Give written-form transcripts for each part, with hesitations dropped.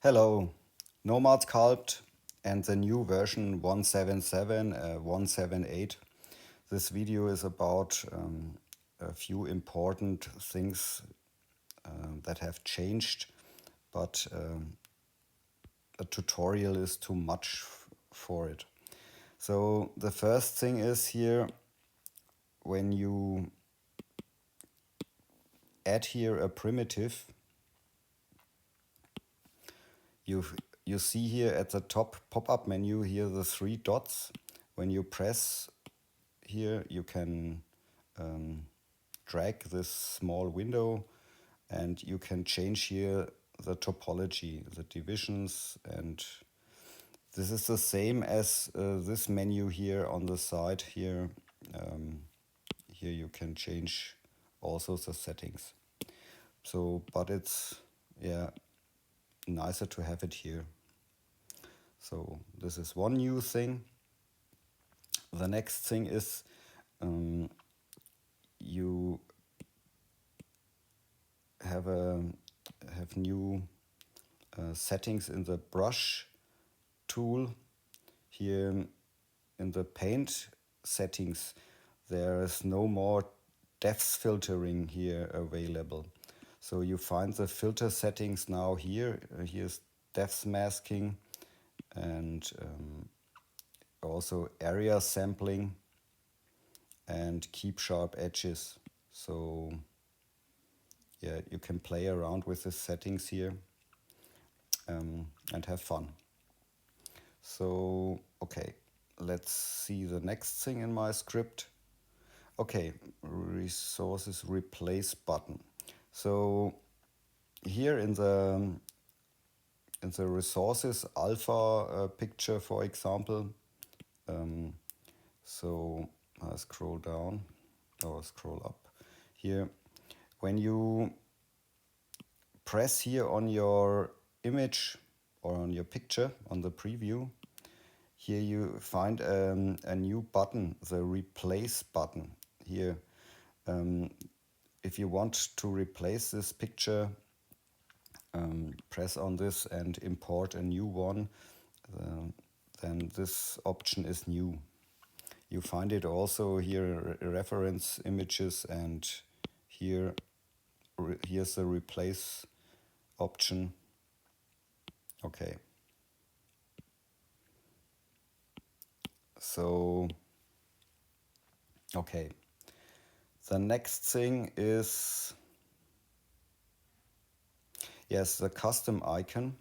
Hello, Nomad Sculpt and the new version 177, 178. This video is about a few important things that have changed, but a tutorial is too much for it. So the first thing is here, when you add here a primitive, you see here at the top pop-up menu here the three dots. When you press here, you can drag this small window and you can change here the topology, the divisions, and this is the same as this menu here on the side here. Here you can change also the settings. So, but it's nicer to have it here. So this is one new thing. The next thing is you have new settings in the brush tool. Here in the paint settings, there is no more depth filtering here available. So you find the filter settings now here. Here's depth masking and also area sampling and keep sharp edges. So yeah, you can play around with the settings here and have fun. So okay, let's see the next thing in my script. Okay, resources replace button. So here in the resources alpha picture, for example, so I scroll down or scroll up here. When you press here on your image or on your picture on the preview, here you find a new button, the replace button here. If you want to replace this picture, press on this and import a new one, then this option is new. You find it also here, reference images, and here's the replace option. Okay. So, okay. The next thing is, yes, the custom icon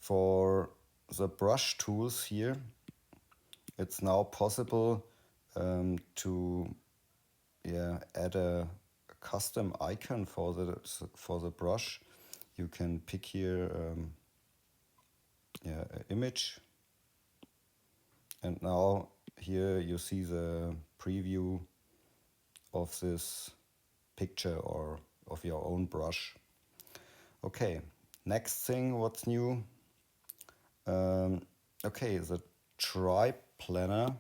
for the brush tools here. It's now possible to add a custom icon for the brush. You can pick here an image, and now here you see the preview of this picture or of your own brush. Okay, next thing, what's new? Okay, the tri-planar.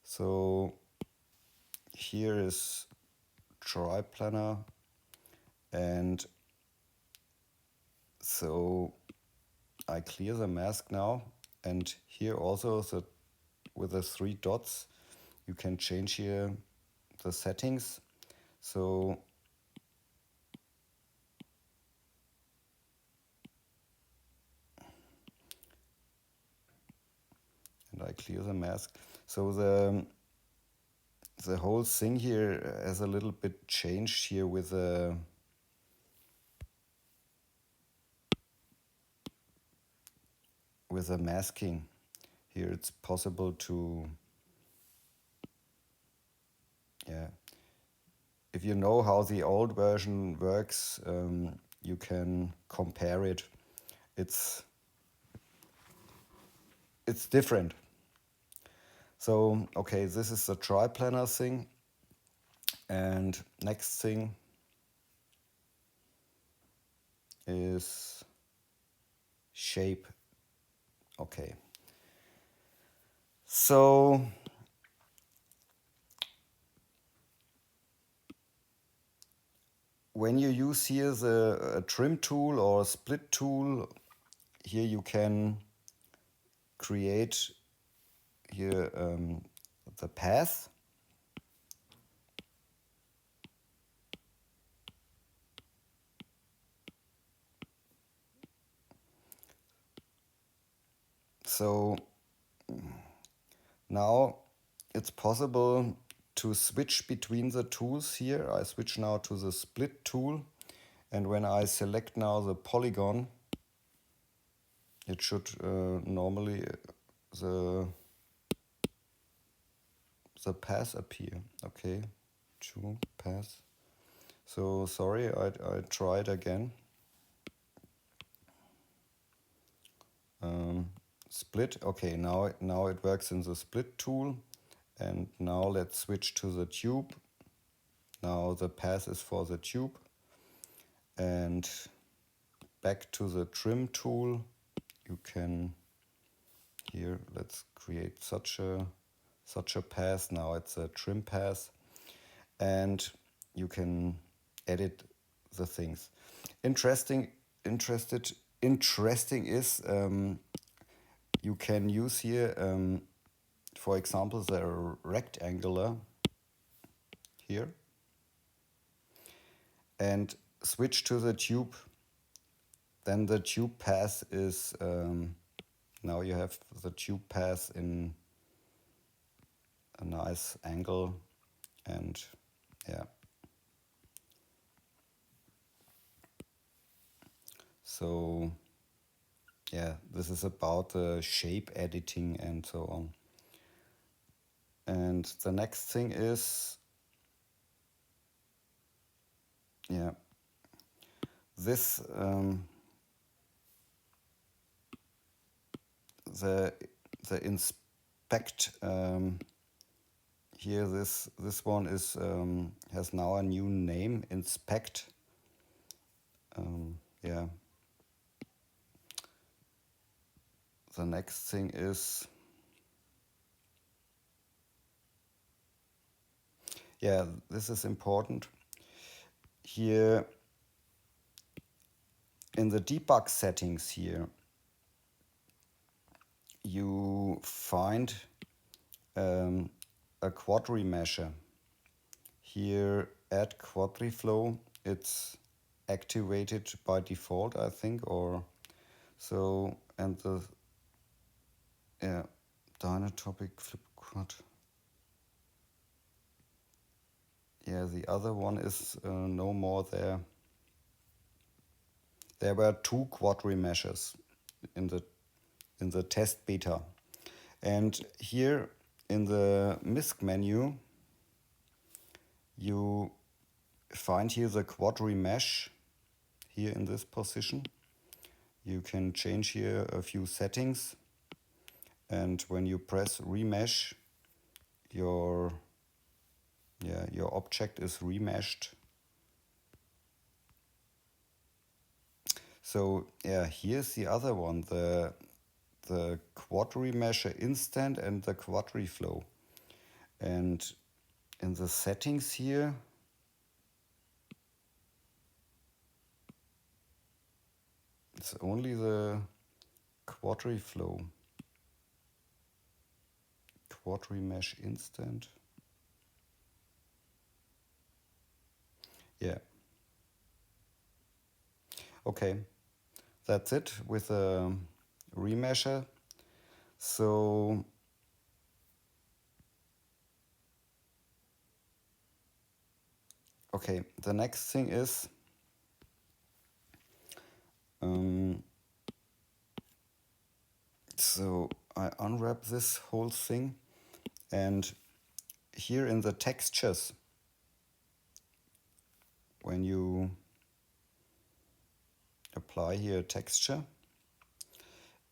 So here is tri-planar, and so I clear the mask now, and here also with the three dots you can change here the settings. So and I clear the mask. So the whole thing here has a little bit changed here with the masking. Here it's possible to if you know how the old version works, you can compare it. It's different. So okay, this is the tri-planar thing, and next thing is shape. Okay, so when you use here the trim tool or split tool, here you can create here the path. So now it's possible to switch between the tools here. I switch now to the split tool, and when I select now the polygon, it should normally the path appear. Okay, two paths. So sorry, I tried again. Split. Okay, now it works in the split tool, and now let's switch to the tube. Now the path is for the tube, and back to the trim tool. You can here, let's create such a path. Now it's a trim path, and you can edit the things. Interesting is you can use here for example the rectangular here and switch to the tube. Then the tube path is now you have the tube path in a nice angle, and yeah. So yeah, this is about the shape editing and so on. And the next thing is, yeah, this the inspect here, this one is has now a new name, inspect. Yeah. The next thing is, yeah, this is important. Here in the debug settings here, you find a QuadriMesh. Here add QuadriFlow, it's activated by default, I think, or so. And the Dynatopic flip quad. Yeah, the other one is no more there. There were two QuadriMeshes in the test beta, and here in the MISC menu you find here the QuadriMesh here in this position. You can change here a few settings, and when you press remesh, your object is remeshed. So yeah, here's the other one, the QuadriMesh instant and the QuadriFlow. And in the settings here, it's only the QuadriFlow. QuadriMesh instant. Yeah. Okay, that's it with a remesher. So okay, the next thing is so I unwrap this whole thing, and here in the textures, when you apply here texture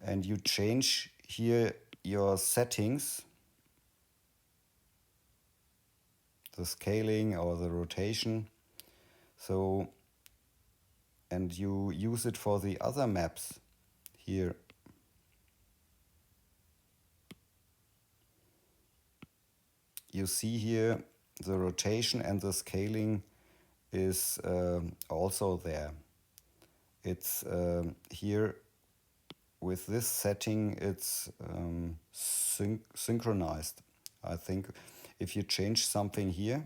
and you change here your settings, the scaling or the rotation, so, and you use it for the other maps here, you see here the rotation and the scaling is also there. It's here with this setting, it's synchronized. I think if you change something here,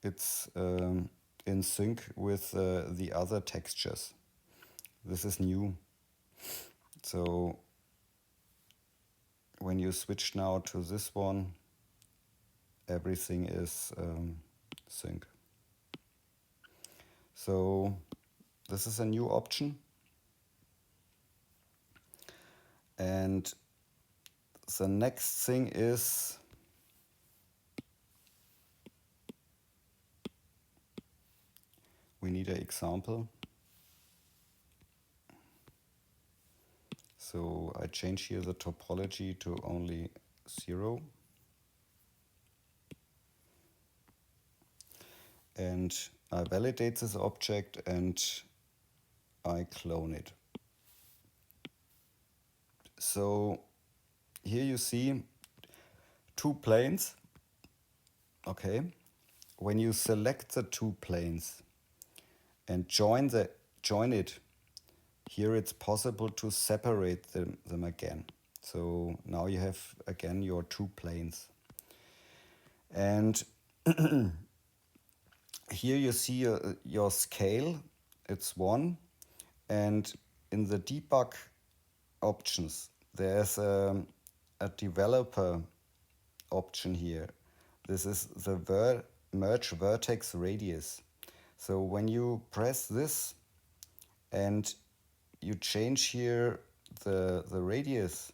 it's in sync with the other textures. This is new. So when you switch now to this one, everything is sync. So this is a new option. And the next thing is we need an example. So I change here the topology to only 0. And I validate this object and I clone it. So here you see 2 planes. Okay. When you select the 2 planes and join it, here it's possible to separate them again. So now you have again your 2 planes. And here you see your scale, it's 1. And in the debug options, there's a developer option here. This is the merge vertex radius. So when you press this and you change here the radius,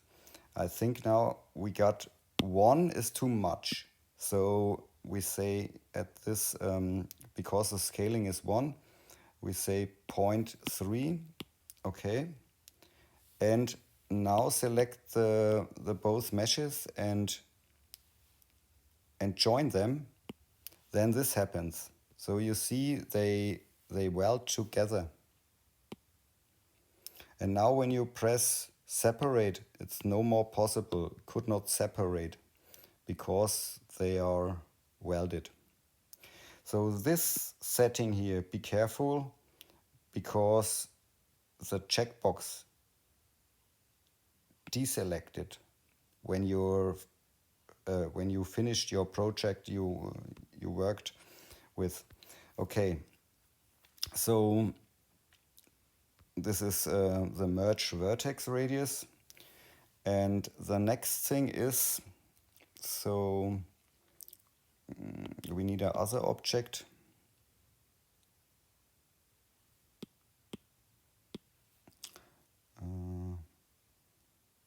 I think now we got 1 is too much. So we say at this, because the scaling is 1, we say 0.3, okay. And now select the both meshes and join them, then this happens. So you see they weld together. And now when you press separate, it's no more possible, could not separate, because they are welded. So this setting here, be careful, because the checkbox deselected when you finished your project you worked with. Okay, so this is the merge vertex radius, and the next thing is, so we need another object.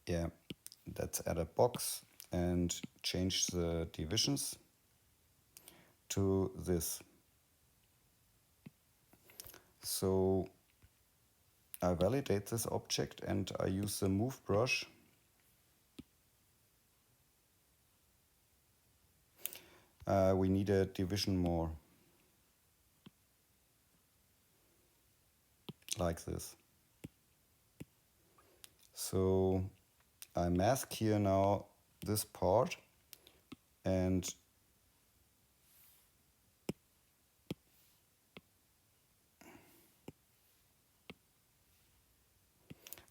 Yeah, let's add a box and change the divisions to this. So I validate this object and I use the move brush. We need a division more, like this. So I mask here now this part, and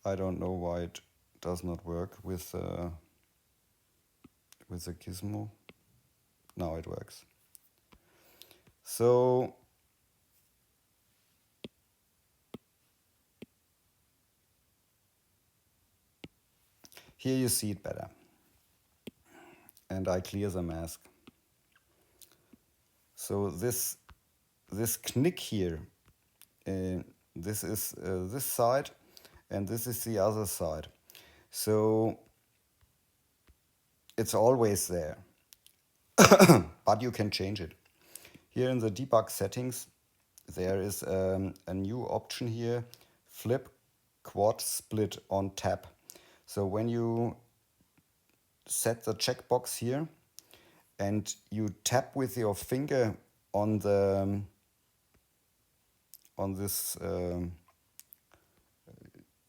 I don't know why it does not work with the gizmo. Now it works. So here you see it better. And I clear the mask. So this knick here, this is this side, and this is the other side. So it's always there, but you can change it. Here in the debug settings, there is a new option here, flip quad split on tab. So when you set the checkbox here and you tap with your finger on this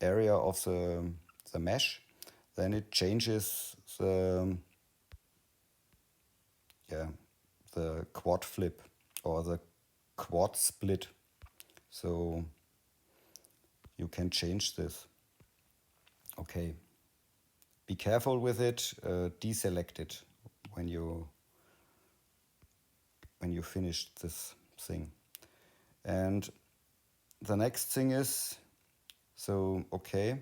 area of the mesh, then it changes the the quad flip or the quad split. So you can change this. Okay. Be careful with it. Deselect it when you finish this thing. And the next thing is, so okay,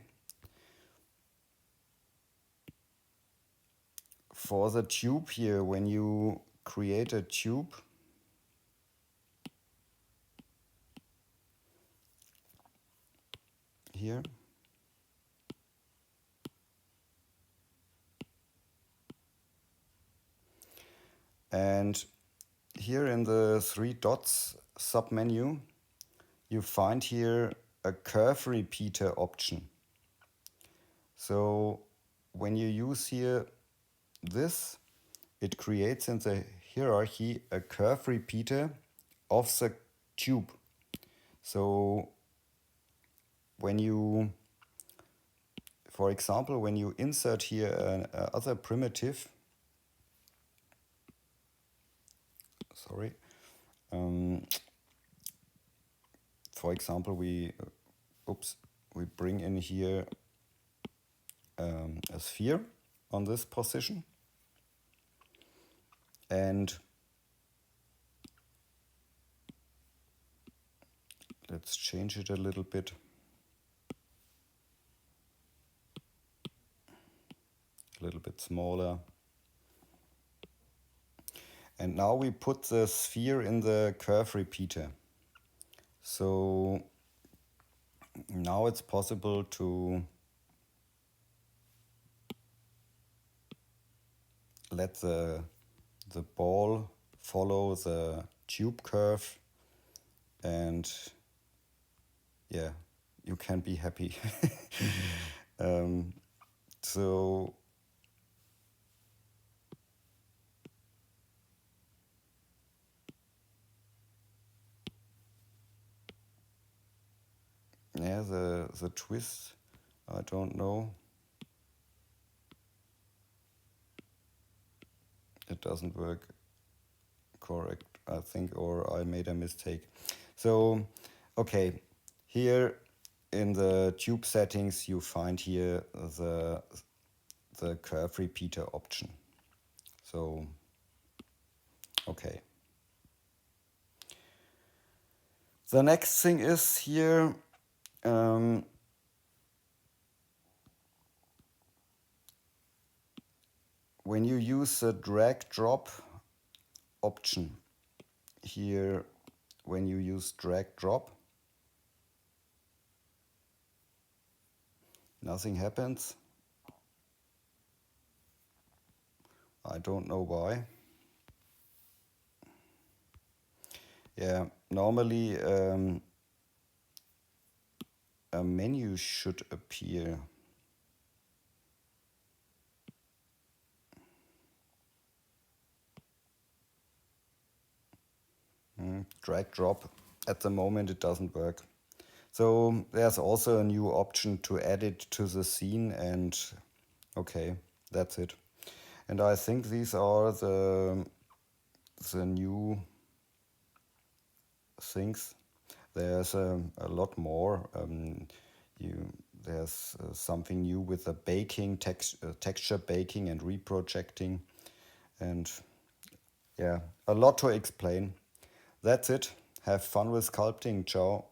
for the tube here, when you create a tube, here, and here in the 3 dots submenu, you find here a curve repeater option. So when you use here this, it creates in the hierarchy a curve repeater of the tube. So when you, for example, when you insert here another primitive, sorry, for example, we bring in here a sphere on this position, and let's change it a little bit. A little bit smaller. And now we put the sphere in the curve repeater. So now it's possible to let the ball follow the tube curve, and yeah, you can be happy. So yeah, the twist, I don't know. It doesn't work correct, I think, or I made a mistake. So, okay, here in the tube settings, you find here the curve repeater option. So, okay. The next thing is here, when you use the drag drop option, here when you use drag drop, nothing happens. I don't know why. Yeah, normally a menu should appear. Drag drop. At the moment it doesn't work. So there's also a new option to add it to the scene, and okay, that's it. And I think these are the new things. There's a lot more. There's something new with the baking, texture baking and reprojecting, and yeah, a lot to explain. That's it. Have fun with sculpting. Ciao.